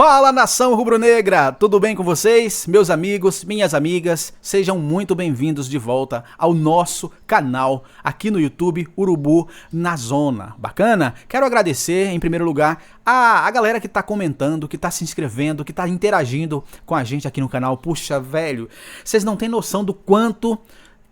Fala, nação rubro-negra! Tudo bem com vocês? Meus amigos, minhas amigas, sejam muito bem-vindos de volta ao nosso canal aqui no YouTube Urubu na Zona. Bacana? Quero agradecer, em primeiro lugar, a galera que tá comentando, que tá se inscrevendo, que tá interagindo com a gente aqui no canal. Puxa, velho, vocês não têm noção do quanto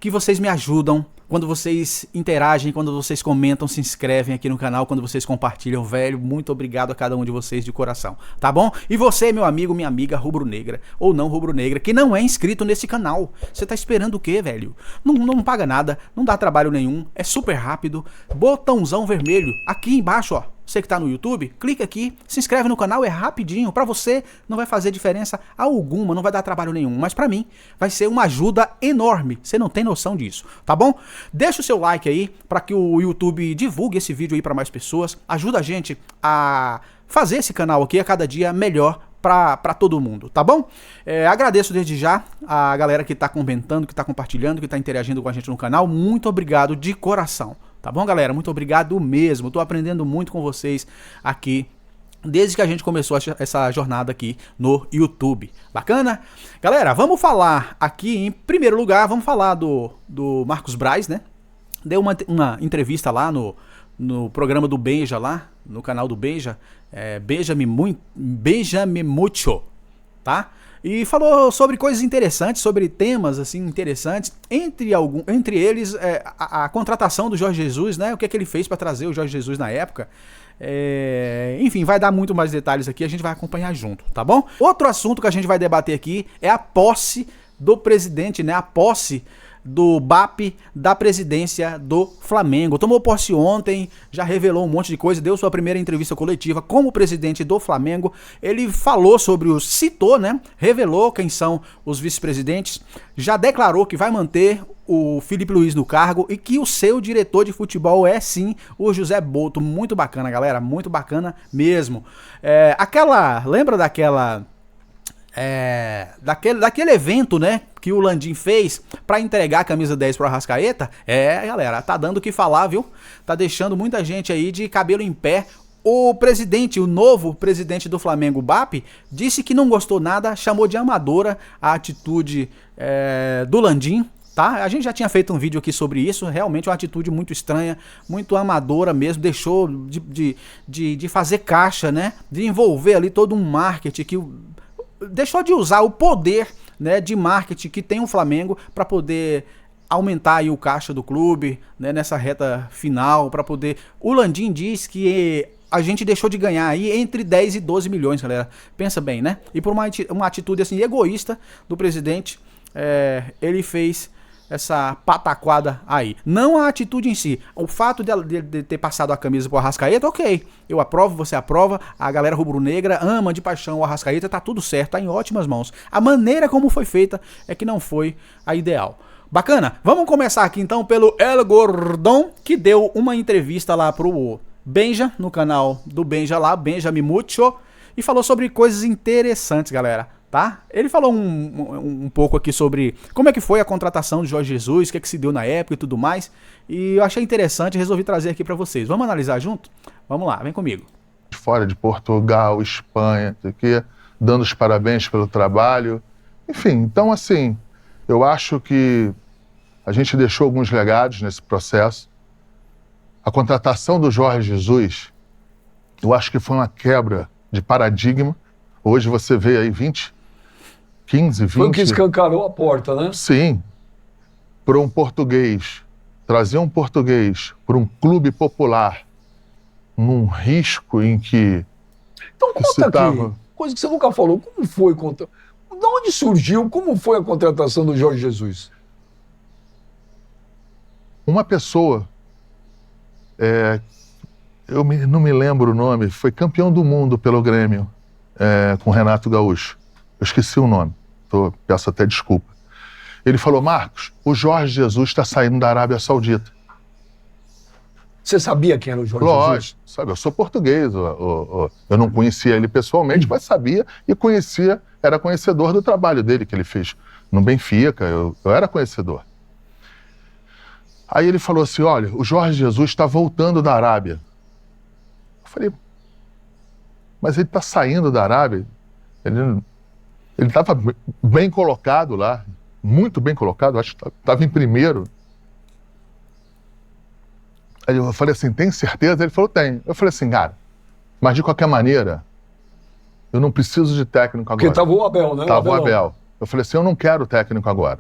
que vocês me ajudam quando vocês interagem, quando vocês comentam, se inscrevem aqui no canal, quando vocês compartilham, velho. Muito obrigado a cada um de vocês de coração, tá bom? E você, meu amigo, minha amiga rubro-negra, ou não rubro-negra, que não é inscrito nesse canal, você tá esperando o quê, velho? Não paga nada, não dá trabalho nenhum, é super rápido, botãozão vermelho, aqui embaixo, ó. Você que tá no YouTube, clica aqui, se inscreve no canal, é rapidinho. Pra você não vai fazer diferença alguma, não vai dar trabalho nenhum. Mas pra mim vai ser uma ajuda enorme. Você não tem noção disso, tá bom? Deixa o seu like aí pra que o YouTube divulgue esse vídeo aí pra mais pessoas. Ajuda a gente a fazer esse canal aqui a cada dia melhor pra todo mundo, tá bom? Agradeço desde já a galera que tá comentando, que tá compartilhando, que tá interagindo com a gente no canal. Muito obrigado de coração. Tá bom, galera? Muito obrigado mesmo. Tô aprendendo muito com vocês aqui desde que a gente começou essa jornada aqui no YouTube. Bacana? Galera, vamos falar aqui, em primeiro lugar, vamos falar do Marcos Braz, né? Deu uma entrevista lá no programa do Benja lá, no canal do Benja, Benja-me Mucho, tá? E falou sobre coisas interessantes, sobre temas assim interessantes, entre eles a contratação do Jorge Jesus, né? O que é que ele fez para trazer o Jorge Jesus na época. Enfim, vai dar muito mais detalhes aqui, a gente vai acompanhar junto, tá bom? Outro assunto que a gente vai debater aqui é a posse do presidente, né? A posse do BAP da presidência do Flamengo. Tomou posse ontem, já revelou um monte de coisa, deu sua primeira entrevista coletiva como presidente do Flamengo. Ele falou citou, né? Revelou quem são os vice-presidentes, já declarou que vai manter o Felipe Luiz no cargo e que o seu diretor de futebol é sim o José Boto. Muito bacana, galera, muito bacana mesmo. Lembra daquele evento, né, que o Landim fez pra entregar a camisa 10 pro Arrascaeta? Galera, tá dando o que falar, viu? Tá deixando muita gente aí de cabelo em pé. O novo presidente do Flamengo, BAP, disse que não gostou nada, chamou de amadora a atitude do Landim. Tá? A gente já tinha feito um vídeo aqui sobre isso, realmente uma atitude muito estranha, muito amadora mesmo, deixou de fazer caixa, né? De envolver ali todo um marketing deixou de usar o poder, né, de marketing que tem o Flamengo para poder aumentar aí o caixa do clube, né, nessa reta final, para poder... O Landim diz que a gente deixou de ganhar aí entre 10 e 12 milhões, galera. Pensa bem, né? E por uma atitude assim egoísta do presidente, ele fez essa pataquada aí. Não a atitude em si. O fato de ter passado a camisa pro Arrascaeta, ok. Eu aprovo, você aprova. A galera rubro-negra ama de paixão o Arrascaeta, tá tudo certo, tá em ótimas mãos. A maneira como foi feita é que não foi a ideal. Bacana? Vamos começar aqui então pelo El Gordon, que deu uma entrevista lá pro Benja, no canal do Benja lá, Benja-me Mucho, e falou sobre coisas interessantes, galera. Tá? Ele falou um pouco aqui sobre como é que foi a contratação do Jorge Jesus, o que é que se deu na época e tudo mais. E eu achei interessante e resolvi trazer aqui pra vocês. Vamos analisar junto? Vamos lá, vem comigo. Fora de Portugal, Espanha, dando os parabéns pelo trabalho. Enfim, então assim, eu acho que a gente deixou alguns legados nesse processo. A contratação do Jorge Jesus, eu acho que foi uma quebra de paradigma. Hoje você vê aí 15, 20... Foi o que escancarou a porta, né? Sim. Para um português, trazer um português para um clube popular, num risco em que... Então conta aqui, coisa que você nunca falou, como foi... De onde surgiu, como foi a contratação do Jorge Jesus? Uma pessoa, não me lembro o nome, foi campeão do mundo pelo Grêmio, com Renato Gaúcho. Eu esqueci o nome, peço até desculpa. Ele falou: Marcos, o Jorge Jesus está saindo da Arábia Saudita. Você sabia quem era o Jorge Jesus? Lógico, sabe, eu sou português, eu não conhecia ele pessoalmente, mas sabia e conhecia, era conhecedor do trabalho dele que ele fez no Benfica, eu era conhecedor. Aí ele falou assim: olha, o Jorge Jesus está voltando da Arábia. Eu falei: mas ele está saindo da Arábia? Ele estava bem colocado lá, muito bem colocado, acho que estava em primeiro. Aí eu falei assim, tem certeza? Ele falou, tem. Eu falei assim, cara, mas de qualquer maneira, eu não preciso de técnico agora. Porque tava o Abel, né? Tava o Abel. Eu falei assim, eu não quero técnico agora.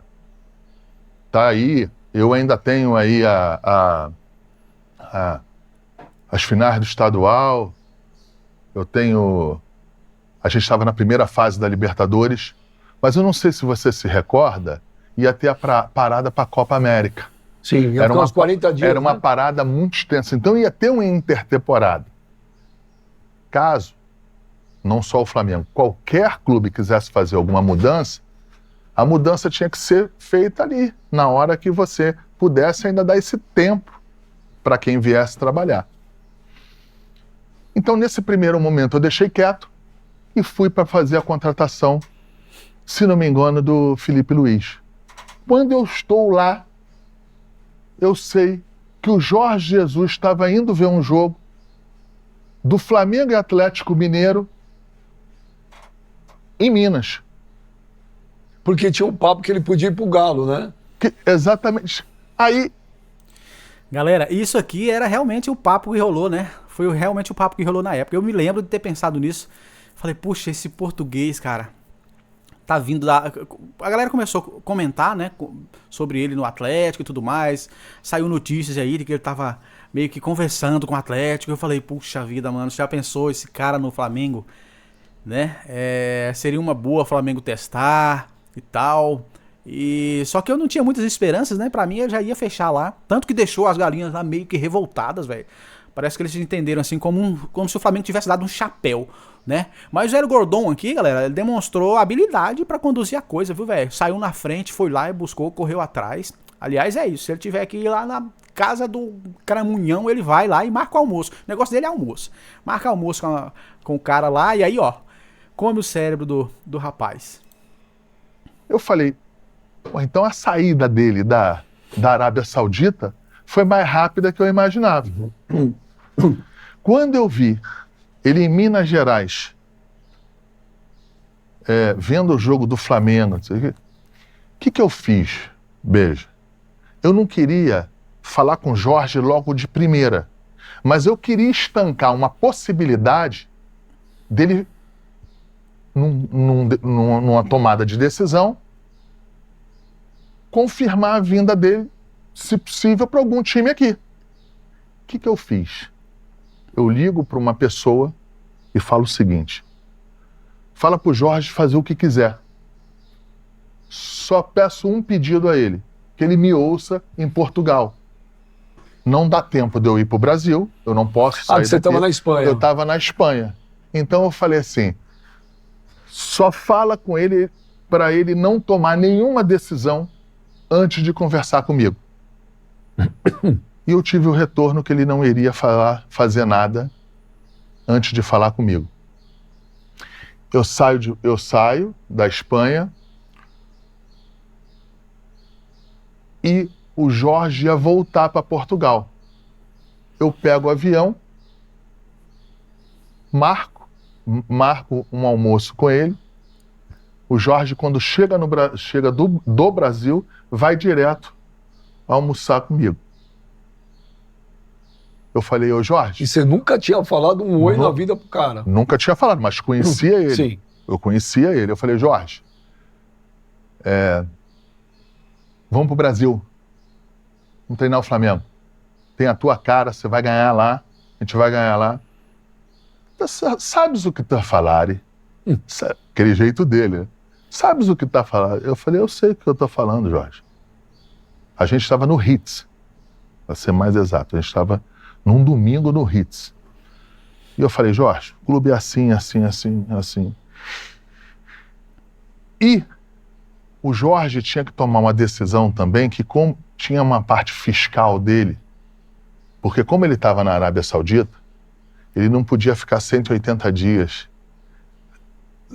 Tá aí, eu ainda tenho aí as finais do estadual, a gente estava na primeira fase da Libertadores, mas eu não sei se você se recorda, ia ter a parada para a Copa América. Sim, ia ficar uns 40 dias. Era uma parada muito extensa, então ia ter uma intertemporada. Caso, não só o Flamengo, qualquer clube quisesse fazer alguma mudança, a mudança tinha que ser feita ali, na hora que você pudesse ainda dar esse tempo para quem viesse trabalhar. Então, nesse primeiro momento, eu deixei quieto e fui para fazer a contratação, se não me engano, do Felipe Luiz. Quando eu estou lá, eu sei que o Jorge Jesus estava indo ver um jogo do Flamengo e Atlético Mineiro em Minas. Porque tinha um papo que ele podia ir pro Galo, né? Exatamente. Aí... Galera, isso aqui era realmente o papo que rolou, né? Foi realmente o papo que rolou na época. Eu me lembro de ter pensado nisso. Falei, puxa, esse português, cara, tá vindo da... A galera começou a comentar, né, sobre ele no Atlético e tudo mais. Saiu notícias aí de que ele tava meio que conversando com o Atlético. Eu falei, puxa vida, mano, você já pensou esse cara no Flamengo, né? Seria uma boa o Flamengo testar e tal. Só que eu não tinha muitas esperanças, né? Pra mim, eu já ia fechar lá. Tanto que deixou as galinhas lá meio que revoltadas, velho. Parece que eles entenderam assim como se o Flamengo tivesse dado um chapéu, né? Mas o Hélio Gordon aqui, galera, ele demonstrou habilidade pra conduzir a coisa, viu, velho? Saiu na frente, foi lá e buscou, correu atrás. Aliás, é isso. Se ele tiver que ir lá na casa do Caramunhão, ele vai lá e marca o almoço. O negócio dele é almoço. Marca almoço com o cara lá e aí, ó, come o cérebro do rapaz. Eu falei, então a saída dele da Arábia Saudita foi mais rápida que eu imaginava. Quando eu vi ele em Minas Gerais, vendo o jogo do Flamengo, o que eu fiz? Beija. Eu não queria falar com o Jorge logo de primeira, mas eu queria estancar uma possibilidade dele, numa tomada de decisão, confirmar a vinda dele, se possível, para algum time aqui. O que eu fiz? Eu ligo para uma pessoa e falo o seguinte: fala para o Jorge fazer o que quiser. Só peço um pedido a ele, que ele me ouça em Portugal. Não dá tempo de eu ir para o Brasil, eu não posso sair você estava na Espanha. Eu estava na Espanha. Então eu falei assim, só fala com ele para ele não tomar nenhuma decisão antes de conversar comigo. E eu tive o retorno que ele não iria fazer nada antes de falar comigo. Eu saio da Espanha e o Jorge ia voltar para Portugal. Eu pego o avião, marco um almoço com ele. O Jorge, quando chega do Brasil, vai direto almoçar comigo. Eu falei, ô Jorge... E você nunca tinha falado um oi na vida pro cara? Nunca tinha falado, mas conhecia ele. Sim. Eu conhecia ele. Eu falei, Jorge, vamos pro Brasil. Vamos treinar o Flamengo. Tem a tua cara, você vai ganhar lá. A gente vai ganhar lá. Sabes o que tá falando? Aquele jeito dele, né? Sabes o que tá falando? Eu falei, eu sei o que eu tô falando, Jorge. A gente estava no Hits, para ser mais exato. A gente estava num domingo no Hits. E eu falei, Jorge, o clube é assim, assim, assim, assim. E o Jorge tinha que tomar uma decisão também que, como tinha uma parte fiscal dele, porque como ele estava na Arábia Saudita, ele não podia ficar 180 dias.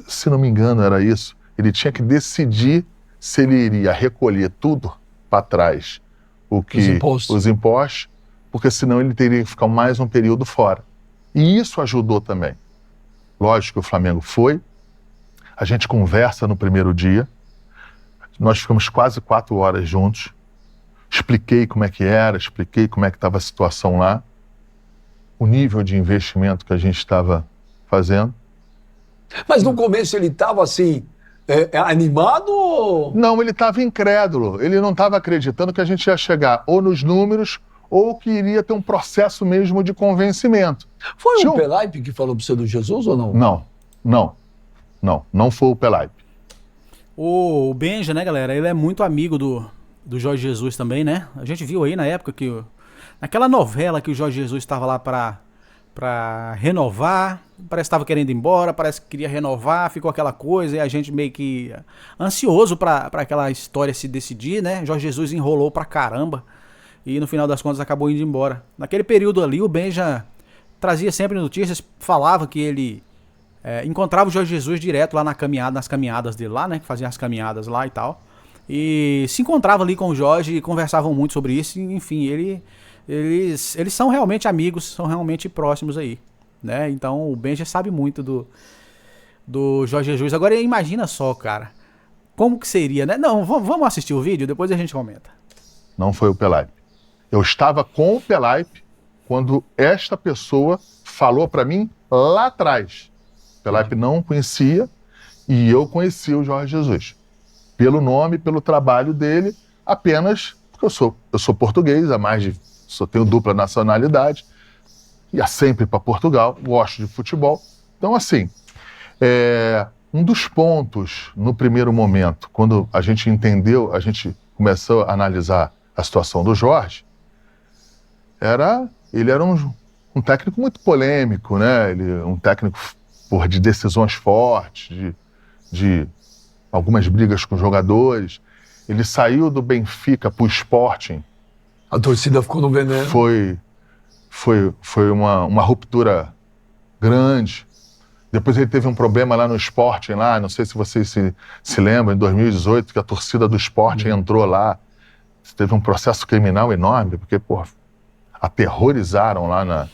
Se não me engano, era isso. Ele tinha que decidir se ele iria recolher tudo para trás, os impostos, porque senão ele teria que ficar mais um período fora. E isso ajudou também. Lógico que o Flamengo foi, A gente conversa no primeiro dia. Nós ficamos quase 4 horas juntos. Expliquei como é que era, expliquei como é que estava a situação lá, o nível de investimento que a gente estava fazendo. Mas no começo ele estava assim, animado ou... Não, ele estava incrédulo. Ele não estava acreditando que a gente ia chegar ou nos números ou que iria ter um processo mesmo de convencimento. Foi o Pelaipe que falou para você do Jesus ou não? Não foi o Pelaipe. O Benja, né, galera, ele é muito amigo do Jorge Jesus também, né? A gente viu aí na época que... Naquela novela que o Jorge Jesus estava lá pra renovar, parece que estava querendo ir embora, parece que queria renovar, ficou aquela coisa, e a gente meio que ansioso pra aquela história se decidir, né? Jorge Jesus enrolou pra caramba, e no final das contas acabou indo embora. Naquele período ali, o Benja trazia sempre notícias, falava que ele encontrava o Jorge Jesus direto lá nas caminhadas dele lá, né? Que fazia as caminhadas lá e tal. E se encontrava ali com o Jorge e conversavam muito sobre isso, e, enfim, eles são realmente amigos, são realmente próximos aí, né? Então o Benja sabe muito do Jorge Jesus. Agora imagina só, cara, como que seria, né? Não, vamos assistir o vídeo, depois a gente comenta. Não foi o Pelaipe. Eu estava com o Pelaipe quando esta pessoa falou para mim lá atrás. O Pelaipe não conhecia e eu conhecia o Jorge Jesus. Pelo nome, pelo trabalho dele, apenas porque eu sou português, tenho dupla nacionalidade, ia sempre para Portugal, gosto de futebol. Então, assim, um dos pontos no primeiro momento, quando a gente entendeu, a gente começou a analisar a situação do Jorge, ele era um técnico muito polêmico, né? Um técnico de decisões fortes, de algumas brigas com jogadores. Ele saiu do Benfica para o Sporting. A torcida ficou no veneno. Foi uma ruptura grande. Depois ele teve um problema lá no Sporting, lá, não sei se vocês se lembram, em 2018, que a torcida do Sporting entrou lá. Teve um processo criminal enorme, porque, aterrorizaram lá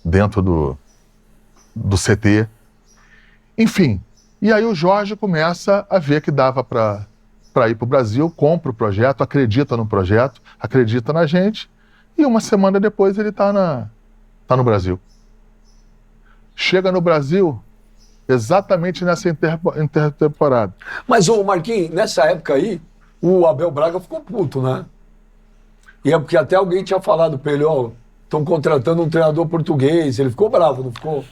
dentro do CT. Enfim, e aí o Jorge começa a ver que dava para ir para o Brasil, compra o projeto, acredita no projeto, acredita na gente, e uma semana depois ele tá no Brasil. Chega no Brasil exatamente nessa intertemporada. Mas, ô Marquinhos, nessa época aí, o Abel Braga ficou puto, né? E é porque até alguém tinha falado para ele, estão contratando um treinador português, ele ficou bravo, não ficou?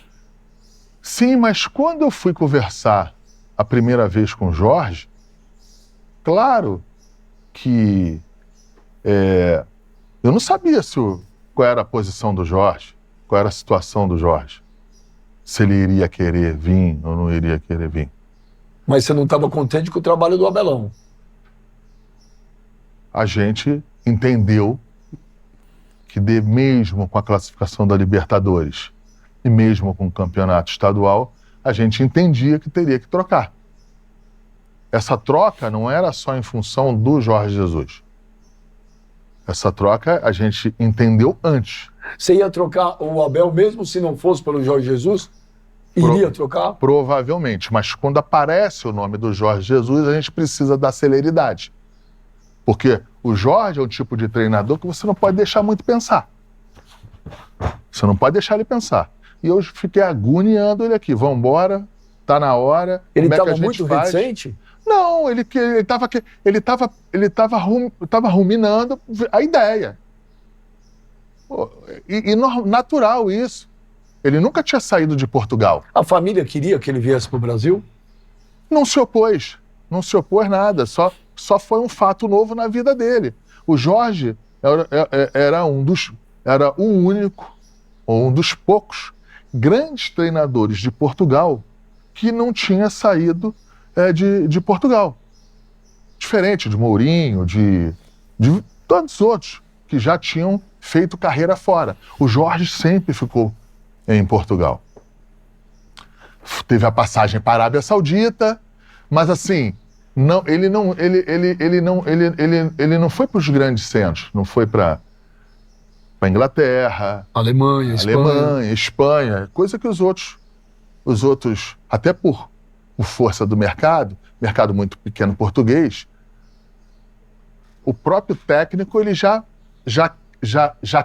Sim, mas quando eu fui conversar a primeira vez com o Jorge, claro que eu não sabia qual era a posição do Jorge, qual era a situação do Jorge, se ele iria querer vir ou não iria querer vir. Mas você não estava contente com o trabalho do Abelão? A gente entendeu que mesmo com a classificação da Libertadores e mesmo com o campeonato estadual, a gente entendia que teria que trocar. Essa troca não era só em função do Jorge Jesus. Essa troca a gente entendeu antes. Você ia trocar o Abel mesmo se não fosse pelo Jorge Jesus? Iria trocar? Provavelmente, mas quando aparece o nome do Jorge Jesus, a gente precisa da celeridade. Porque o Jorge é um tipo de treinador que você não pode deixar muito pensar. Você não pode deixar ele pensar. E eu fiquei agoniando ele aqui. Vamos embora, tá na hora. Ele estava muito reticente? Não, ele estava ruminando a ideia. E natural isso. Ele nunca tinha saído de Portugal. A família queria que ele viesse para o Brasil? Não se opôs nada, só foi um fato novo na vida dele. O Jorge era o único, ou um dos poucos, grandes treinadores de Portugal que não tinha saído de Portugal. Diferente de Mourinho, de todos os outros que já tinham feito carreira fora. O Jorge sempre ficou em Portugal. Teve a passagem para a Arábia Saudita, mas assim, ele não foi para os grandes centros, não foi para Inglaterra, Alemanha, Espanha, coisa que os outros, até por por força do mercado muito pequeno português, o próprio técnico ele já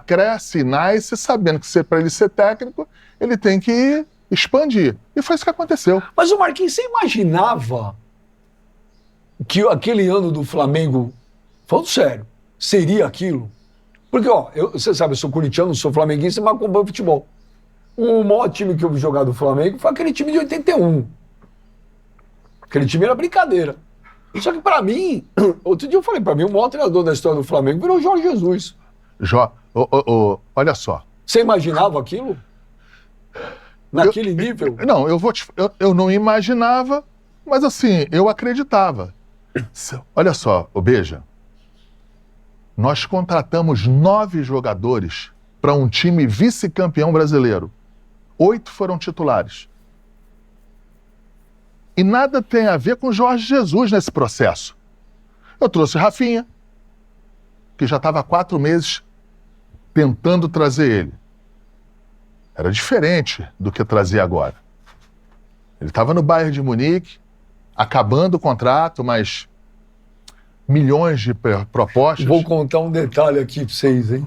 cresce e nasce sabendo que para ele ser técnico, ele tem que expandir. E foi isso que aconteceu. Mas o Marquinhos, você imaginava que aquele ano do Flamengo, falando sério, seria aquilo? Porque, ó, você sabe, eu sou corintiano, sou flamenguista, mas acompanho futebol. O maior time que eu vi jogar do Flamengo foi aquele time de 81. Aquele time era brincadeira. Só que pra mim, outro dia eu falei, pra mim, o maior treinador da história do Flamengo virou o Jorge Jesus. Olha só. Você imaginava aquilo? Naquele nível? Não, eu não imaginava, mas assim, eu acreditava. Olha só, Beja, nós contratamos 9 jogadores para um time vice-campeão brasileiro. 8 foram titulares. E nada tem a ver com Jorge Jesus nesse processo. Eu trouxe Rafinha, que já estava há 4 meses tentando trazer ele. Era diferente do que trazer agora. Ele estava no Bayern de Munique, acabando o contrato, mas milhões de propostas. Vou contar um detalhe aqui para vocês, hein?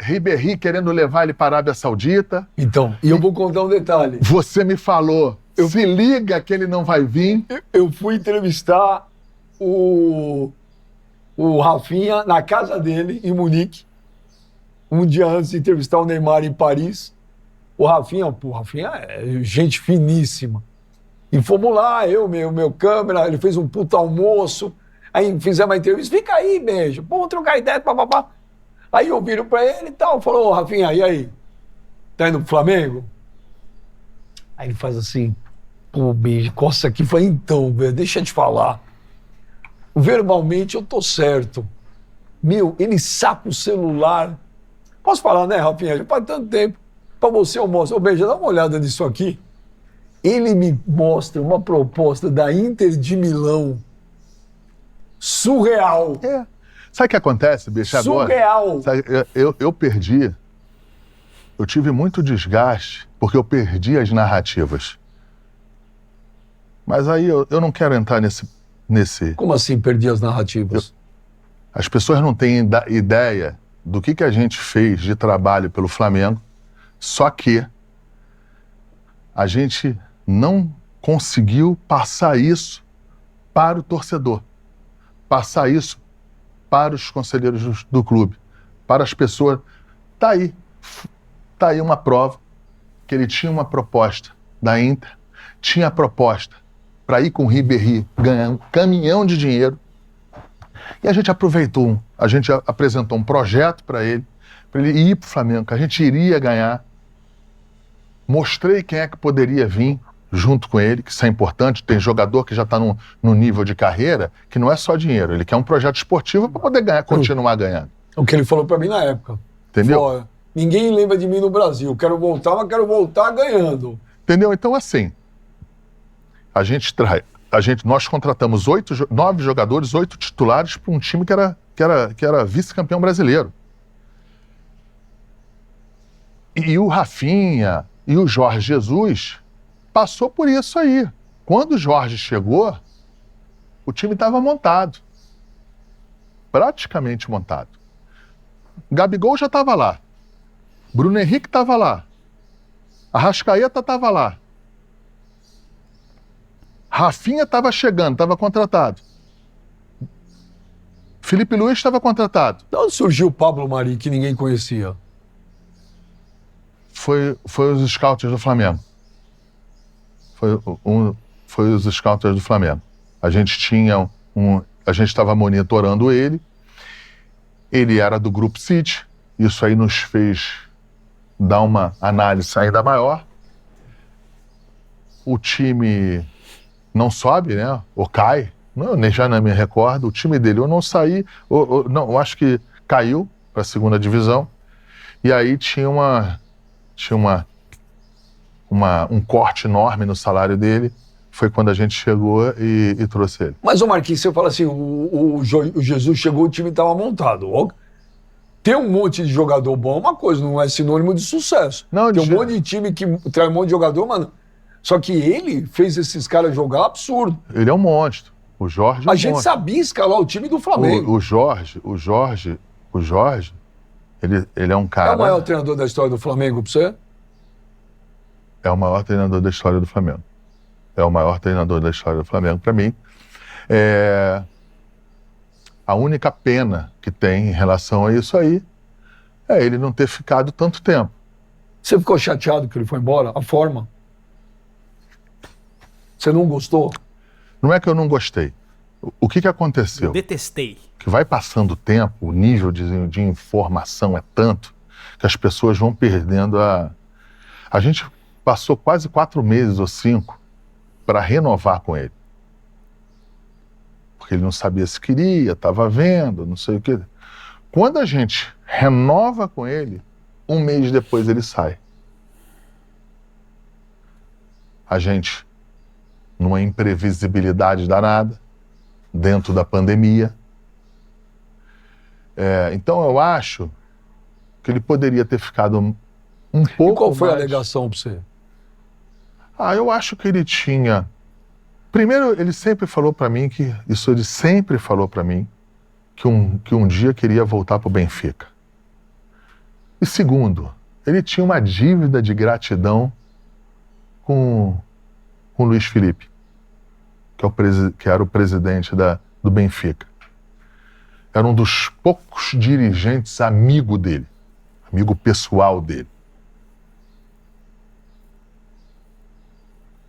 Ribéry querendo levar ele para a Arábia Saudita. Então, e eu vou contar um detalhe. Você me falou, se liga que ele não vai vir. Eu fui entrevistar o Rafinha na casa dele, em Munique, um dia antes de entrevistar o Neymar em Paris. O Rafinha é gente finíssima. E fomos lá, meu câmera, ele fez um puta almoço, aí fizemos uma entrevista, fica aí, beijo, vamos trocar ideia, papapá. Aí eu viro pra ele e tal, falou, ô Rafinha, e aí? Tá indo pro Flamengo? Aí ele faz assim, pô, beijo, coça aqui, falei, então, velho, deixa eu te falar. Verbalmente eu tô certo. Meu, ele saca o celular. Posso falar, né, Rafinha? Já faz tanto tempo. Pra você eu mostro. Ô, beijo, dá uma olhada nisso aqui. Ele me mostra uma proposta da Inter de Milão. Surreal. É. Sabe o que acontece, bicho, agora? Surreal. Sabe, eu perdi. Eu tive muito desgaste, porque eu perdi as narrativas. Mas aí eu não quero entrar nesse... Como assim perdi as narrativas? As pessoas não têm ideia do que a gente fez de trabalho pelo Flamengo, só que a gente não conseguiu passar isso para o torcedor, passar isso para os conselheiros do clube, para as pessoas. Tá aí uma prova que ele tinha uma proposta da Inter, tinha a proposta para ir com o Ribéry ganhar um caminhão de dinheiro, e a gente apresentou um projeto para ele ir para o Flamengo, que a gente iria ganhar. Mostrei quem é que poderia vir junto com ele, que isso é importante. Tem jogador que já está num nível de carreira que não é só dinheiro, ele quer um projeto esportivo para poder continuar ganhando. O que ele falou para mim na época. Entendeu? Falou, ninguém lembra de mim no Brasil, quero voltar, mas quero voltar ganhando. Entendeu? Então, assim, nós contratamos 9 jogadores, 8 titulares para um time que era vice-campeão brasileiro. E o Rafinha e o Jorge Jesus passou por isso aí. Quando o Jorge chegou, o time estava montado. Praticamente montado. Gabigol já estava lá. Bruno Henrique estava lá. Arrascaeta estava lá. Rafinha estava chegando, estava contratado. Felipe Luiz estava contratado. De onde surgiu o Pablo Mari, que ninguém conhecia? Foi os scouts do Flamengo. Foi os scouts do Flamengo. A gente estava monitorando ele. Ele era do Grupo City. Isso aí nos fez dar uma análise ainda maior. O time não sobe, né? Ou cai. Já não me recordo. O time dele ou não saí, eu acho que caiu para a segunda divisão. E aí tinha um corte enorme no salário dele. Foi quando a gente chegou e trouxe ele. Mas, ô Marquinhos, você fala assim, o Jesus chegou, o time estava montado. Ter um monte de jogador bom é uma coisa, não é sinônimo de sucesso. Não, tem um monte de time que traz um monte de jogador, mano. Só que ele fez esses caras jogar absurdo. Ele é um monstro. O Jorge é um A gente monstro. sabia escalar o time do Flamengo. O Jorge, ele é um cara... É o maior treinador da história do Flamengo pra você? É o maior treinador da história do Flamengo. É o maior treinador da história do Flamengo, para mim. A única pena que tem em relação a isso aí é ele não ter ficado tanto tempo. Você ficou chateado que ele foi embora? A forma? Você não gostou? Não é que eu não gostei. O que aconteceu? Eu detestei. Que vai passando o tempo, o nível de informação é tanto que as pessoas vão perdendo a... A gente passou quase 4 meses ou 5 para renovar com ele. Porque ele não sabia se queria, estava vendo, não sei o quê. Quando a gente renova com ele, 1 mês depois ele sai. A gente, numa imprevisibilidade danada, dentro da pandemia. Então eu acho que ele poderia ter ficado um pouco mais... E qual foi a alegação para você? Eu acho que ele tinha... Primeiro, ele sempre falou para mim que... Isso ele sempre falou para mim, que um dia queria voltar para o Benfica. E segundo, ele tinha uma dívida de gratidão com o Luiz Felipe, que era o presidente do Benfica. Era um dos poucos dirigentes amigo dele, amigo pessoal dele.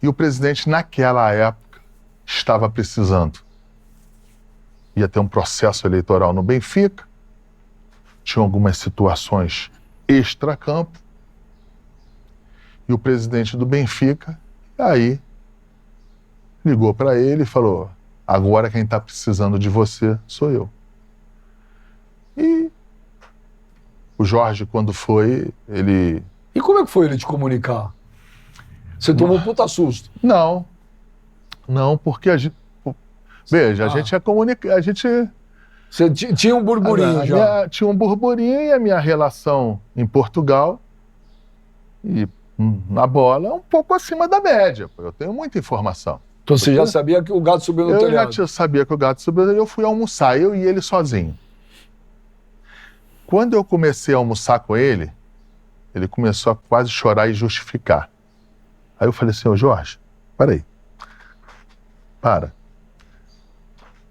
E o presidente, naquela época, estava precisando. Ia ter um processo eleitoral no Benfica, tinha algumas situações extracampo, e o presidente do Benfica, aí, ligou para ele e falou: agora quem está precisando de você sou eu. E o Jorge, quando foi, ele... E como é que foi ele te comunicar? Você tomou um puta susto. Não, porque a gente... Veja, a gente é comunicado, a gente... Você tinha um burburinho já. Tinha um burburinho, e a minha relação em Portugal e na bola é um pouco acima da média. Eu tenho muita informação. Então você já sabia que o gato subiu no telhado? Eu já sabia que o gato subiu, eu fui almoçar, eu e ele sozinho. Quando eu comecei a almoçar com ele começou a quase chorar e justificar. Aí eu falei assim: ô Jorge, peraí. Para.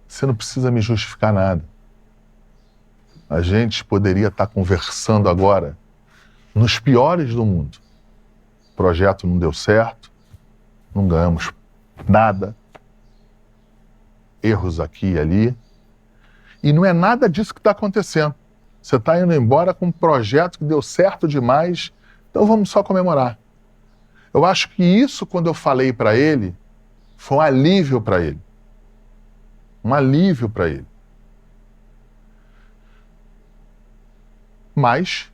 Você não precisa me justificar nada. A gente poderia estar conversando agora nos piores do mundo. O projeto não deu certo, não ganhamos nada, erros aqui e ali. E não é nada disso que está acontecendo. Você está indo embora com um projeto que deu certo demais, então vamos só comemorar. Eu acho que isso, quando eu falei para ele, foi um alívio para ele. Um alívio para ele. Mas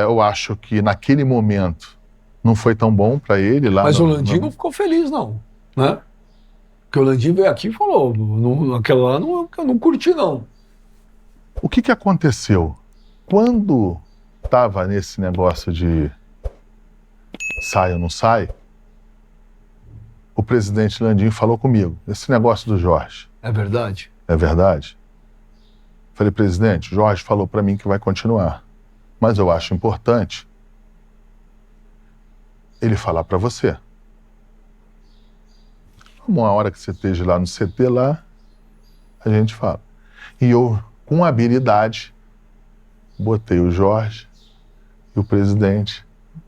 eu acho que naquele momento não foi tão bom para ele. Mas o Landim não ficou feliz, não, né? Porque o Landim veio aqui e falou: naquela lá eu não curti, não. O que aconteceu? Quando estava nesse negócio de sai ou não sai, o presidente Landim falou comigo: esse negócio do Jorge. É verdade? É verdade? Falei: presidente, o Jorge falou para mim que vai continuar, mas eu acho importante ele falar para você. Uma hora que você esteja lá no CT, lá, a gente fala. E eu, com habilidade, botei o Jorge e o presidente,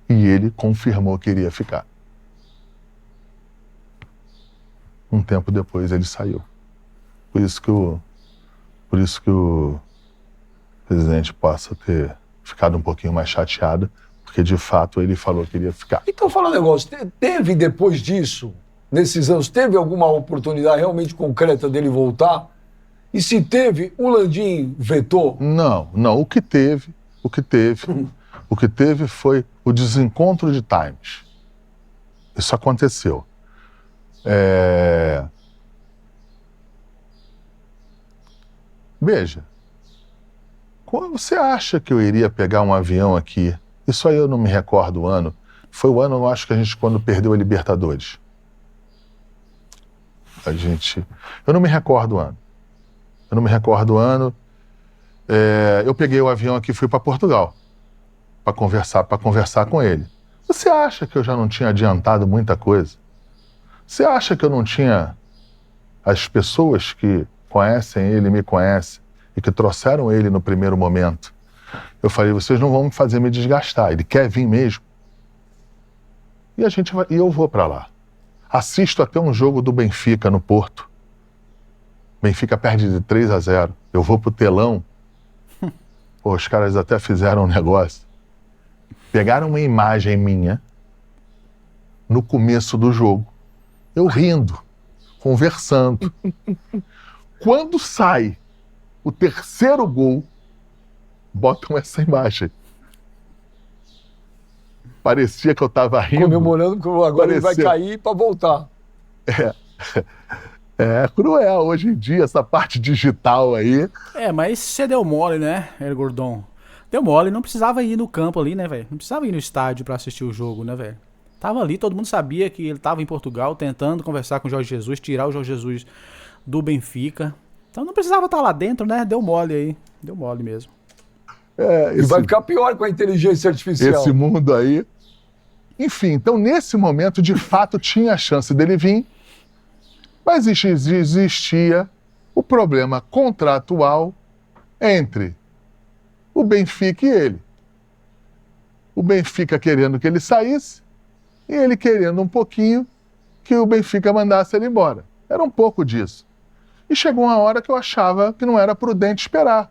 e ele confirmou que iria ficar. Um tempo depois ele saiu. Por isso que o presidente possa ter ficado um pouquinho mais chateado, porque de fato ele falou que iria ficar. Então fala um negócio, teve depois disso, nesses anos, teve alguma oportunidade realmente concreta dele voltar? E se teve, o Landim vetou? Não, o que teve foi o desencontro de times. Isso aconteceu. Veja, quando você acha que eu iria pegar um avião aqui, isso aí eu não me recordo o ano, Foi o ano, eu acho que a gente, quando perdeu a Libertadores. Eu não me recordo o ano. Eu peguei o avião aqui e fui para Portugal para conversar com ele. Você acha que eu já não tinha adiantado muita coisa? Você acha que eu não tinha as pessoas que conhecem ele, me conhecem e que trouxeram ele no primeiro momento? Eu falei, vocês não vão me fazer me desgastar. Ele quer vir mesmo. E eu vou para lá. Assisto até um jogo do Benfica no Porto. Benfica perde de 3-0. Eu vou pro telão. Pô, os caras até fizeram um negócio. Pegaram uma imagem minha no começo do jogo. Eu rindo, conversando. Quando sai o terceiro gol, botam essa imagem. Parecia que eu estava rindo. Comemorando que agora ele vai cair para voltar. É cruel hoje em dia, essa parte digital aí. Mas você deu mole, né, El Gordon? Deu mole, não precisava ir no campo ali, né, velho? Não precisava ir no estádio pra assistir o jogo, né, velho? Tava ali, todo mundo sabia que ele tava em Portugal tentando conversar com o Jorge Jesus, tirar o Jorge Jesus do Benfica. Então não precisava estar lá dentro, né? Deu mole aí. Deu mole mesmo. E vai ficar pior com a inteligência artificial. Esse mundo aí. Enfim, então nesse momento, de fato, tinha a chance dele vir, mas existia o problema contratual entre o Benfica e ele. O Benfica querendo que ele saísse e ele querendo um pouquinho que o Benfica mandasse ele embora. Era um pouco disso. E chegou uma hora que eu achava que não era prudente esperar.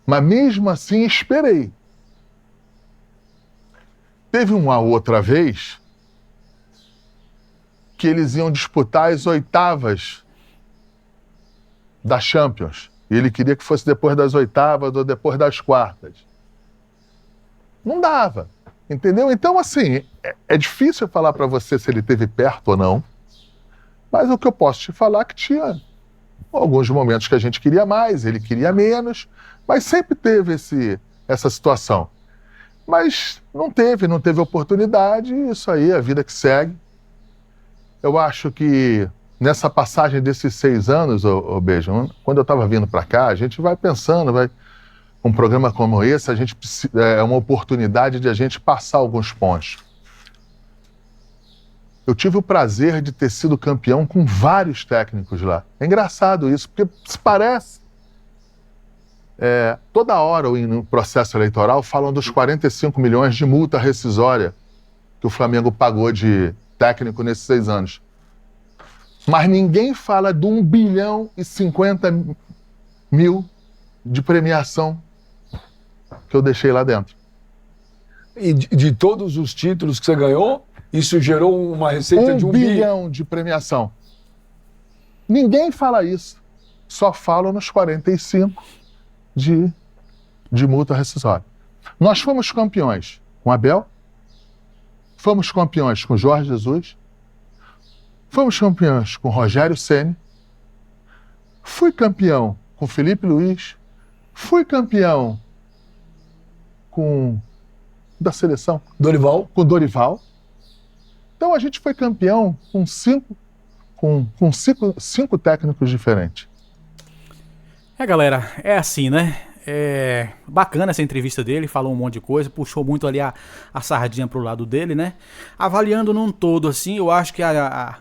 Mas mesmo assim esperei. Teve uma outra vez que eles iam disputar as oitavas da Champions. E ele queria que fosse depois das oitavas ou depois das quartas. Não dava, entendeu? Então, assim, é difícil falar para você se ele esteve perto ou não, mas o que eu posso te falar é que tinha alguns momentos que a gente queria mais, ele queria menos, mas sempre teve essa situação. Mas não teve oportunidade, isso aí é a vida que segue. Eu acho que nessa passagem desses 6 anos, Beijo, quando eu estava vindo para cá, a gente vai pensando, um programa como esse, é uma oportunidade de a gente passar alguns pontos. Eu tive o prazer de ter sido campeão com vários técnicos lá. É engraçado isso, porque se parece. Toda hora no processo eleitoral falam dos 45 milhões de multa rescisória que o Flamengo pagou de técnico nesses 6 anos. Mas ninguém fala de 1 bilhão e 50 mil de premiação que eu deixei lá dentro. E de todos os títulos que você ganhou, isso gerou uma receita de 1 bilhão de premiação. Ninguém fala isso. Só falam nos 45 de multa rescisória. Nós fomos campeões com Abel, fomos campeões com Jorge Jesus, fomos campeões com Rogério Ceni, fui campeão com Felipe Luiz, fui campeão da seleção com Dorival. Então a gente foi campeão com cinco técnicos diferentes. Galera, é assim, né? Bacana essa entrevista dele, falou um monte de coisa, puxou muito ali a sardinha pro lado dele, né? Avaliando num todo, assim, eu acho que a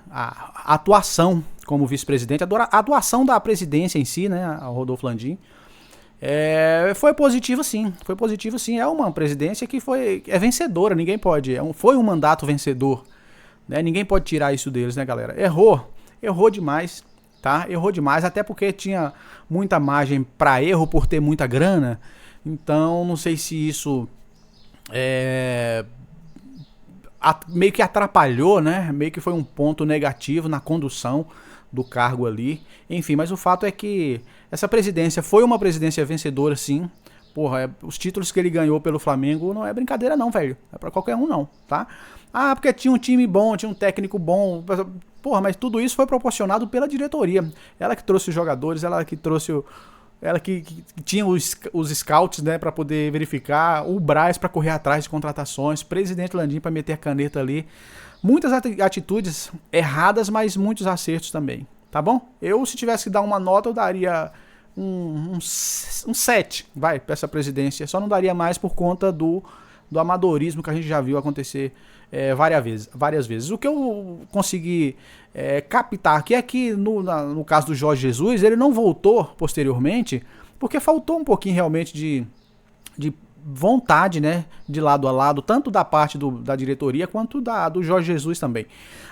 atuação como vice-presidente, a atuação da presidência em si, né, a Rodolfo Landim, foi positivo sim, é uma presidência que é vencedora, ninguém pode, foi um mandato vencedor, né? Ninguém pode tirar isso deles, né, galera? Errou demais, tá? Errou demais, até porque tinha muita margem para erro por ter muita grana. Então, não sei se isso meio que atrapalhou, né? Meio que foi um ponto negativo na condução do cargo ali. Enfim, mas o fato é que essa presidência foi uma presidência vencedora, sim. Porra, os títulos que ele ganhou pelo Flamengo não é brincadeira não, velho. Não é pra qualquer um não, tá? Ah, porque tinha um time bom, tinha um técnico bom. Porra, mas tudo isso foi proporcionado pela diretoria. Ela que trouxe os jogadores, ela que trouxe ela que tinha os scouts, né, para poder verificar, o Braz para correr atrás de contratações, presidente Landim para meter a caneta ali. Muitas atitudes erradas, mas muitos acertos também, tá bom? Eu, se tivesse que dar uma nota, eu daria um 7, vai, para essa presidência. Só não daria mais por conta do amadorismo que a gente já viu acontecer várias vezes. O que eu consegui captar aqui é que no caso do Jorge Jesus, ele não voltou posteriormente, porque faltou um pouquinho realmente de vontade, né, de lado a lado, tanto da parte da diretoria quanto do Jorge Jesus também.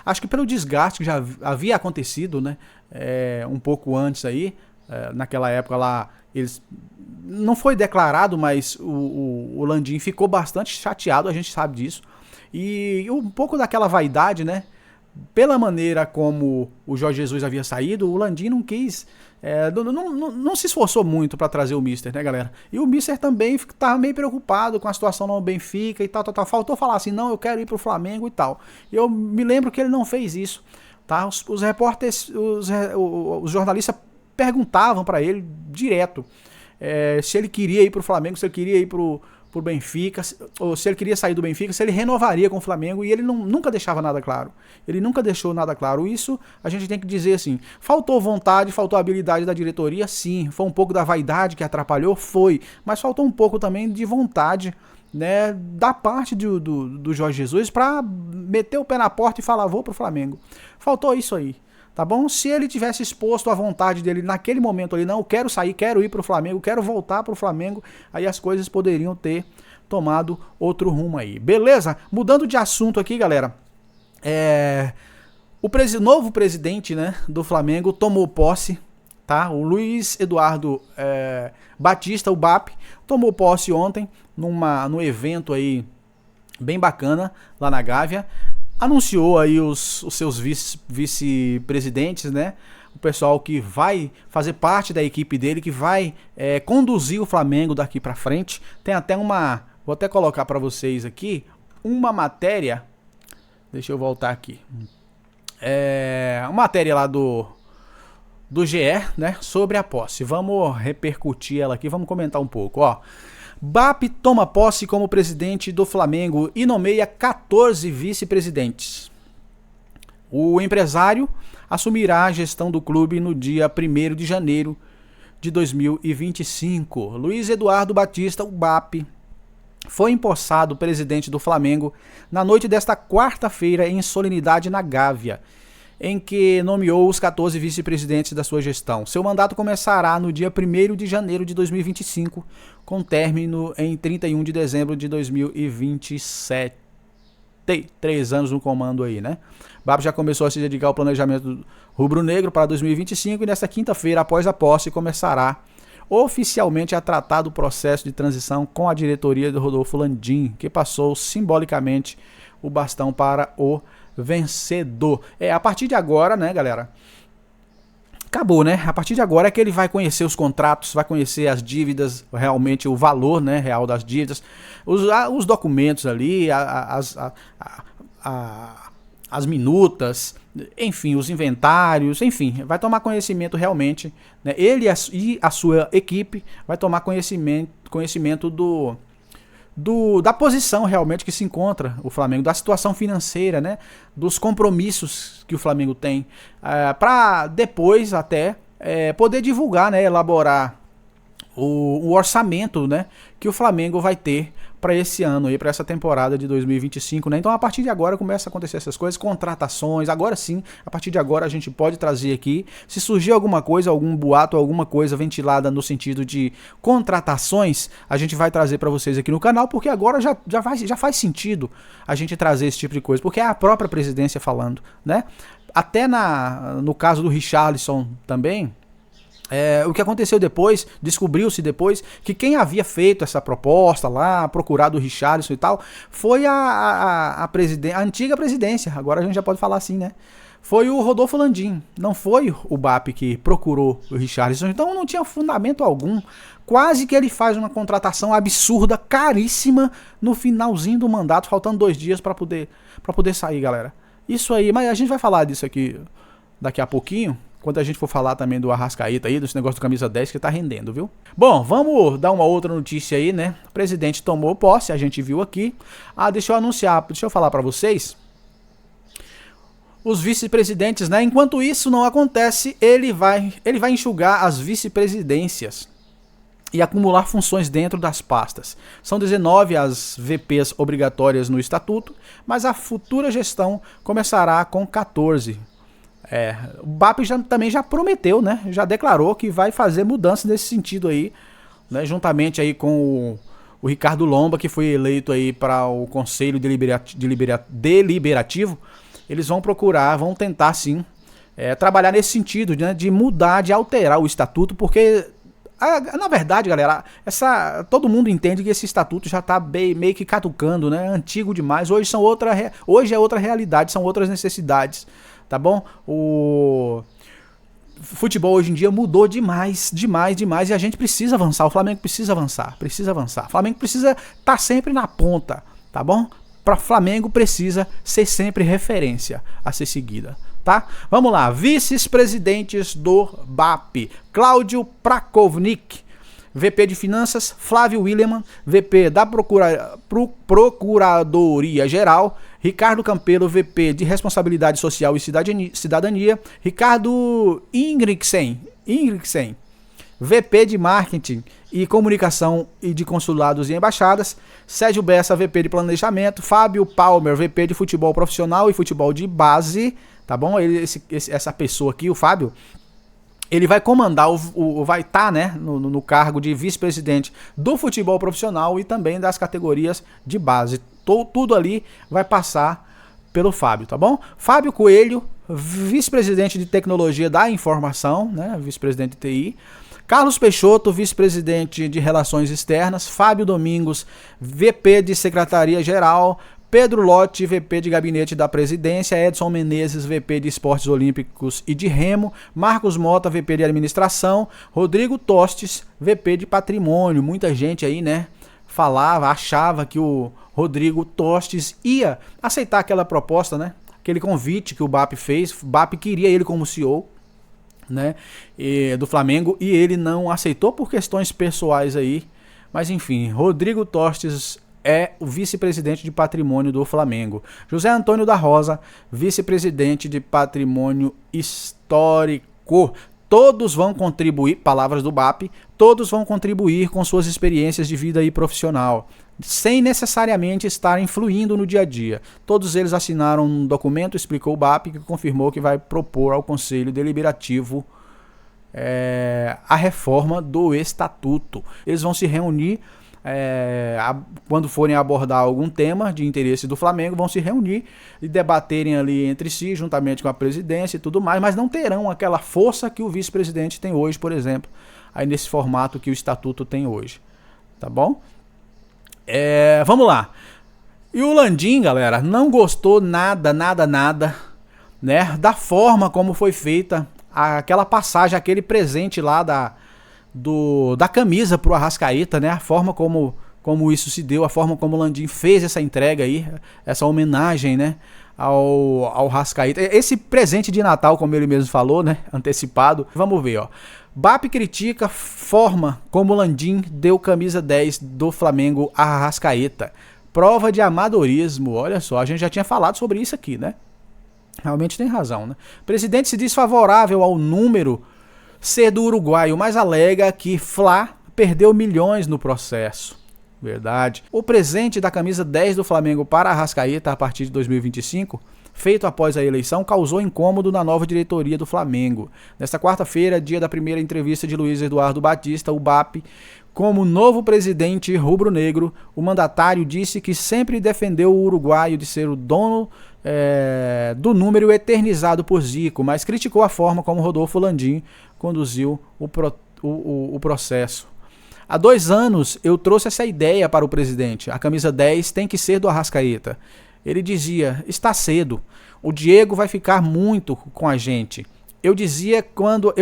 Acho que pelo desgaste que já havia acontecido, né, um pouco antes aí, naquela época lá, eles não foi declarado, mas o Landim ficou bastante chateado, a gente sabe disso, e um pouco daquela vaidade, né, pela maneira como o Jorge Jesus havia saído, o Landim não quis, não se esforçou muito para trazer o Mister, né, galera? E o Mister também estava meio preocupado com a situação no Benfica e tal. Faltou falar assim, não, eu quero ir pro Flamengo e tal. E eu me lembro que ele não fez isso, tá? Os repórteres, os jornalistas perguntavam para ele direto se ele queria ir pro Flamengo, se ele queria ir pro Benfica, ou se ele queria sair do Benfica, se ele renovaria com o Flamengo, e ele nunca deixava nada claro. Ele nunca deixou nada claro. Isso a gente tem que dizer assim, faltou vontade, faltou habilidade da diretoria, sim. Foi um pouco da vaidade que atrapalhou, foi. Mas faltou um pouco também de vontade, né, da parte do Jorge Jesus para meter o pé na porta e falar, vou pro Flamengo. Faltou isso aí. Tá bom? Se ele tivesse exposto a vontade dele naquele momento ali, não, eu quero sair, quero ir pro Flamengo, quero voltar pro Flamengo, aí as coisas poderiam ter tomado outro rumo aí. Beleza? Mudando de assunto aqui, galera, o novo presidente, né, do Flamengo tomou posse, tá? O Luiz Eduardo Batista, o BAP, tomou posse ontem num evento aí bem bacana lá na Gávea. Anunciou aí os seus vice-presidentes, né? O pessoal que vai fazer parte da equipe dele, que vai conduzir o Flamengo daqui pra frente. Tem até vou até colocar pra vocês aqui, uma matéria. Deixa eu voltar aqui. Uma matéria lá do GE, né? Sobre a posse. Vamos repercutir ela aqui, vamos comentar um pouco, ó. BAP toma posse como presidente do Flamengo e nomeia 14 vice-presidentes. O empresário assumirá a gestão do clube no dia 1º de janeiro de 2025. Luiz Eduardo Batista, o BAP, foi empossado presidente do Flamengo na noite desta quarta-feira em solenidade na Gávea, em que nomeou os 14 vice-presidentes da sua gestão. Seu mandato começará no dia 1º de janeiro de 2025, com término em 31 de dezembro de 2027. 3 anos no comando aí, né? BAP já começou a se dedicar ao planejamento rubro-negro para 2025 e nesta quinta-feira, após a posse, começará oficialmente a tratar do processo de transição com a diretoria do Rodolfo Landim, que passou simbolicamente o bastão para o vencedor. A partir de agora, né, galera? Acabou, né? A partir de agora é que ele vai conhecer os contratos, vai conhecer as dívidas, realmente o valor, né, real das dívidas, os documentos ali, as minutas, enfim, os inventários, enfim, vai tomar conhecimento realmente, né? Ele e a sua equipe vai tomar conhecimento da posição realmente que se encontra o Flamengo, da situação financeira, né, dos compromissos que o Flamengo tem, para depois até poder divulgar, né, elaborar o orçamento, né, que o Flamengo vai ter para esse ano aí, para essa temporada de 2025, né? Então a partir de agora começa a acontecer essas coisas, contratações. Agora sim, a partir de agora a gente pode trazer aqui, se surgir alguma coisa, algum boato, alguma coisa ventilada no sentido de contratações, a gente vai trazer para vocês aqui no canal, porque agora já faz sentido a gente trazer esse tipo de coisa, porque é a própria presidência falando, né? Até no caso do Richarlison também. O que aconteceu depois, descobriu-se depois que quem havia feito essa proposta lá, procurado o Richarlison e tal, foi a antiga presidência, agora a gente já pode falar assim, né? Foi o Rodolfo Landim, não foi o BAP que procurou o Richarlison, então não tinha fundamento algum. Quase que ele faz uma contratação absurda, caríssima, no finalzinho do mandato, faltando 2 dias para poder sair, galera. Isso aí, mas a gente vai falar disso aqui daqui a pouquinho. quando a gente for falar também do Arrascaeta aí, desse negócio do camisa 10 que tá rendendo, viu? Bom, vamos dar uma outra notícia aí, né? O presidente tomou posse, a gente viu aqui. Deixa eu falar pra vocês. Os vice-presidentes, né? Enquanto isso não acontece, ele vai enxugar as vice-presidências e acumular funções dentro das pastas. São 19 as VPs obrigatórias no estatuto, mas a futura gestão começará com 14. O BAP também já prometeu, né? Já declarou que vai fazer mudanças nesse sentido aí, né? Juntamente aí com o Ricardo Lomba, que foi eleito aí para o Conselho Deliberativo. Eles vão tentar sim, trabalhar nesse sentido, né? De mudar, de alterar o estatuto, porque na verdade, galera, todo mundo entende que esse estatuto já está meio que caducando, né? Antigo demais. Hoje é outra realidade, são outras necessidades. Tá bom? O futebol hoje em dia mudou demais, e a gente precisa avançar, o Flamengo precisa avançar. O Flamengo precisa estar sempre na ponta, tá bom? Para o Flamengo precisa ser sempre referência a ser seguida, tá? Vamos lá, vice-presidentes do BAP: Cláudio Prakovnik, VP de Finanças; Flávio Willeman, VP da Procuradoria Geral; Ricardo Campelo, VP de Responsabilidade Social e Cidadania; Ricardo Ingriksen, VP de Marketing e Comunicação e de Consulados e Embaixadas; Sérgio Bessa, VP de Planejamento; Fábio Palmer, VP de Futebol Profissional e Futebol de Base, tá bom? Essa pessoa aqui, o Fábio, ele vai comandar, vai estar, né, no cargo de vice-presidente do futebol profissional e também das categorias de base. Tudo ali vai passar pelo Fábio, tá bom? Fábio Coelho, vice-presidente de Tecnologia da Informação, né, vice-presidente de TI. Carlos Peixoto, vice-presidente de Relações Externas. Fábio Domingos, VP de Secretaria-Geral. Pedro Lotti, VP de Gabinete da Presidência; Edson Menezes, VP de Esportes Olímpicos e de Remo; Marcos Mota, VP de Administração; Rodrigo Tostes, VP de Patrimônio. Muita gente aí, né, achava que o Rodrigo Tostes ia aceitar aquela proposta, né, aquele convite que o BAP fez. O BAP queria ele como CEO, né, do Flamengo, e ele não aceitou por questões pessoais aí. Mas enfim, Rodrigo Tostes é o vice-presidente de Patrimônio do Flamengo. José Antônio da Rosa, vice-presidente de Patrimônio Histórico. Todos vão contribuir, palavras do BAP, todos vão contribuir com suas experiências de vida e profissional, sem necessariamente estar influindo no dia a dia. Todos eles assinaram um documento, explicou o BAP, que confirmou que vai propor ao Conselho Deliberativo a reforma do Estatuto. Eles vão se reunir, quando forem abordar algum tema de interesse do Flamengo, vão se reunir e debaterem ali entre si, juntamente com a presidência e tudo mais, mas não terão aquela força que o vice-presidente tem hoje, por exemplo, aí nesse formato que o Estatuto tem hoje, tá bom? Vamos lá. E o Landim, galera, não gostou nada, né, da forma como foi feita aquela passagem, aquele presente lá da camisa pro Arrascaeta, né? A forma como isso se deu, a forma como o Landim fez essa entrega aí, essa homenagem, né, ao Arrascaeta. Esse presente de Natal, como ele mesmo falou, né, antecipado. Vamos ver, ó. BAP critica forma como o Landim deu camisa 10 do Flamengo a Arrascaeta. Prova de amadorismo. Olha só, a gente já tinha falado sobre isso aqui, né? Realmente tem razão, né? O presidente se diz favorável ao número ser do uruguaio, mas alega que Fla perdeu milhões no processo. Verdade. O presente da camisa 10 do Flamengo para Arrascaeta a partir de 2025, feito após a eleição, causou incômodo na nova diretoria do Flamengo. Nesta quarta-feira, dia da primeira entrevista de Luiz Eduardo Batista, o BAP, como novo presidente rubro-negro, o mandatário disse que sempre defendeu o uruguaio de ser o dono do número eternizado por Zico, mas criticou a forma como Rodolfo Landim conduziu o processo. Há 2 anos eu trouxe essa ideia para o presidente. A camisa 10 tem que ser do Arrascaeta. Ele dizia, está cedo, o Diego vai ficar muito com a gente. Eu dizia, quando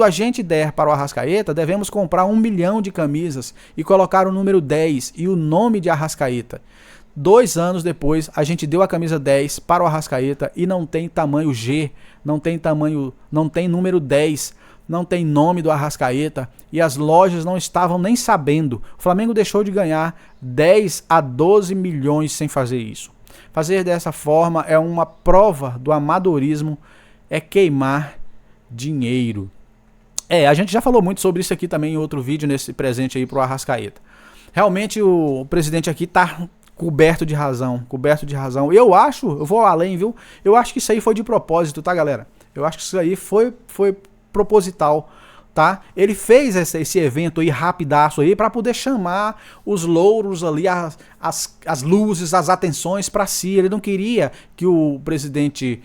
a gente der para o Arrascaeta, devemos comprar 1 milhão de camisas e colocar o número 10 e o nome de Arrascaeta. 2 anos depois, a gente deu a camisa 10 para o Arrascaeta e não tem tamanho G, não tem número 10, não tem nome do Arrascaeta e as lojas não estavam nem sabendo. O Flamengo deixou de ganhar 10 a 12 milhões sem fazer isso. Fazer dessa forma é uma prova do amadorismo, é queimar dinheiro. A gente já falou muito sobre isso aqui também em outro vídeo, nesse presente aí pro Arrascaeta. Realmente o presidente aqui tá coberto de razão. Eu vou além, viu? Eu acho que isso aí foi de propósito, tá, galera? Eu acho que isso aí foi proposital, tá? Ele fez esse evento aí rapidaço aí para poder chamar os louros ali, as luzes, as atenções para si. Ele não queria que o presidente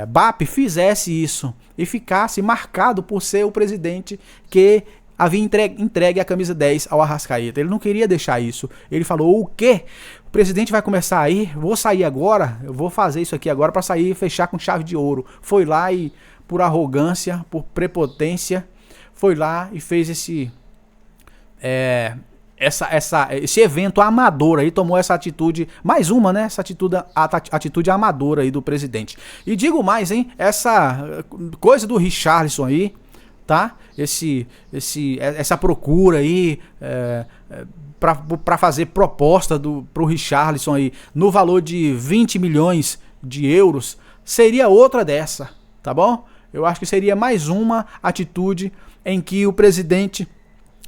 BAP fizesse isso e ficasse marcado por ser o presidente que havia entregue a camisa 10 ao Arrascaeta. Ele não queria deixar isso. Ele falou: o quê? O presidente vai começar aí? Vou sair agora? Eu vou fazer isso aqui agora para sair e fechar com chave de ouro. Foi lá e, por arrogância, por prepotência, foi lá e fez esse evento amador aí, tomou essa atitude, mais uma, né? Essa atitude amadora aí do presidente. E digo mais, hein? Essa coisa do Richarlison aí, tá? Essa procura aí para fazer proposta pro Richarlison aí no valor de 20 milhões de euros seria outra dessa, tá bom? Eu acho que seria mais uma atitude em que o presidente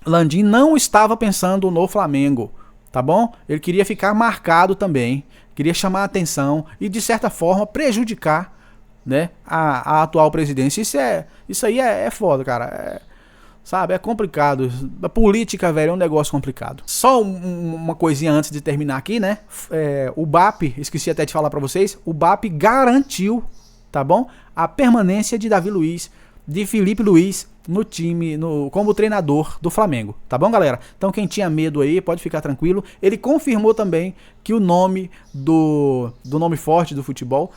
Landim não estava pensando no Flamengo, tá bom? Ele queria ficar marcado também, queria chamar a atenção e de certa forma prejudicar, né, a atual presidência. Isso aí é foda, cara. Sabe, é complicado. A política, velho, é um negócio complicado. Só uma coisinha antes de terminar aqui, né? O BAP, esqueci até de falar pra vocês, o BAP garantiu, tá bom? A permanência de Davi Luiz, de Felipe Luiz no time, como treinador do Flamengo, tá bom, galera? Então quem tinha medo aí pode ficar tranquilo. Ele confirmou também que o nome do nome forte do futebol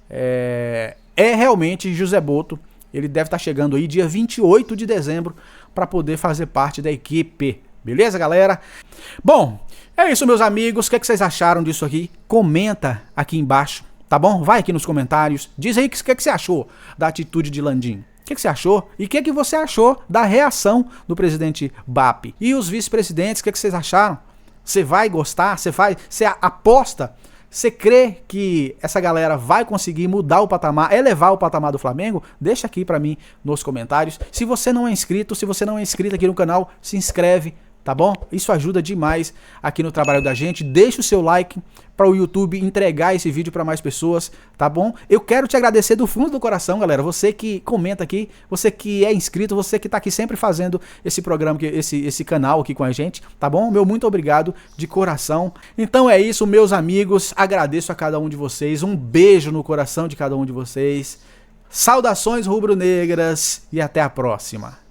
é realmente José Boto. Ele deve estar chegando aí dia 28 de dezembro para poder fazer parte da equipe. Beleza, galera? Bom, é isso, meus amigos. O que é que vocês acharam disso aqui? Comenta aqui embaixo, tá bom? Vai aqui nos comentários. Diz aí o que é que você achou da atitude de Landim. O que você achou? E o que você achou da reação do presidente BAP? E os vice-presidentes, o que vocês acharam? Você vai gostar? Você aposta? Você crê que essa galera vai conseguir mudar o patamar, elevar o patamar do Flamengo? Deixa aqui pra mim nos comentários. Se você não é inscrito, aqui no canal, se inscreve, tá bom? Isso ajuda demais aqui no trabalho da gente. Deixa o seu like para o YouTube entregar esse vídeo para mais pessoas, tá bom? Eu quero te agradecer do fundo do coração, galera. Você que comenta aqui, você que é inscrito, você que tá aqui sempre fazendo esse programa, esse canal aqui com a gente, tá bom? Meu muito obrigado de coração. Então é isso, meus amigos. Agradeço a cada um de vocês. Um beijo no coração de cada um de vocês. Saudações rubro-negras e até a próxima.